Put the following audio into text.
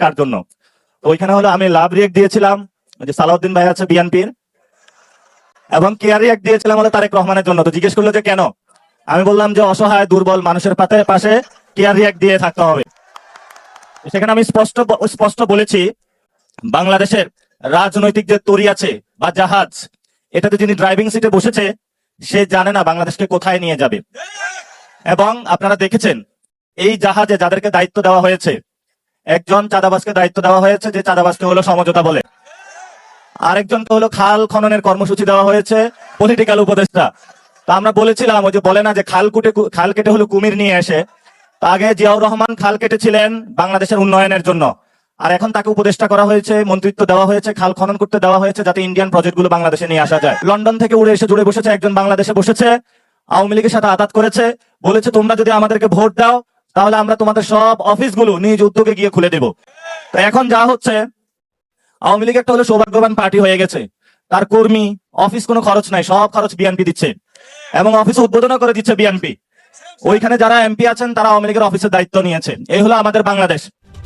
কার জন্য? তো ওইখানে হলো আমি লাভ রিয়েক্ট দিয়েছিলাম যে সালাউদ্দিন ভাই আছে বিএনপির, এবং কেয়ার রিয়েক্ট দিয়েছিলাম হলো তারেক রহমানের জন্য। তো জিজ্ঞেস করলো যে কেন, আমি বললাম যে অসহায় দুর্বল মানুষের পাশে কেয়ার রিয়েক্ট দিয়ে থাকতে হবে। সেখানে আমি স্পষ্ট বলেছি, বাংলাদেশের রাজনৈতিক যে তরি আছে বা জাহাজ, এটাতে যিনি ড্রাইভিং সিটে বসেছে সে জানে না বাংলাদেশকে কোথায় নিয়ে যাবে। এবং আপনারা দেখেছেন এই জাহাজে যাদেরকে দায়িত্ব দেওয়া হয়েছে, একজন চাঁদাবাজকে দায়িত্ব দেওয়া হয়েছে, যে চাঁদাবাজকে হলো সমঝোতা বলে। আরেকজনকে হলো খাল খননের কর্মসূচি দেওয়া হয়েছে, পলিটিক্যাল উপদেষ্টা। তা আমরা বলেছিলাম ওই যে বলে না যে খাল কেটে হলো কুমির নিয়ে এসে, তা আগে জিয়াউর রহমান খাল কেটেছিলেন বাংলাদেশের উন্নয়নের জন্য, আর এখন তাকে উপদেষ্টা করা হয়েছে, মন্ত্রিত্ব দেওয়া হয়েছে, খাল খনন করতে দেওয়া হয়েছে যাতে ইন্ডিয়ান প্রজেক্টগুলো বাংলাদেশে নিয়ে আসা যায়। লন্ডন থেকে উড়ে এসে জুড়ে বসেছে একজন, বাংলাদেশে বসেছে, আওয়ামী লীগের সাথে আঘাত করেছে, বলেছে তোমরা যদি আমাদেরকে ভোট দাও তাহলে আমরা তোমাদের সব অফিসগুলো নিজ উদ্যোগে গিয়ে খুলে দেব। তো এখন যা হচ্ছে, আওয়ামী লীগ একটা হলো সৌভাগ্যবান পার্টি হয়ে গেছে, তার কর্মী অফিস কোনো খরচ নাই, সব খরচ বিএনপি দিচ্ছে, এবং অফিস উদ্বোধনও করে দিচ্ছে বিএনপি। ওইখানে যারা এমপি আছেন তারা আওয়ামী লীগের অফিসের দায়িত্ব নিয়েছে। এই হলো আমাদের বাংলাদেশ।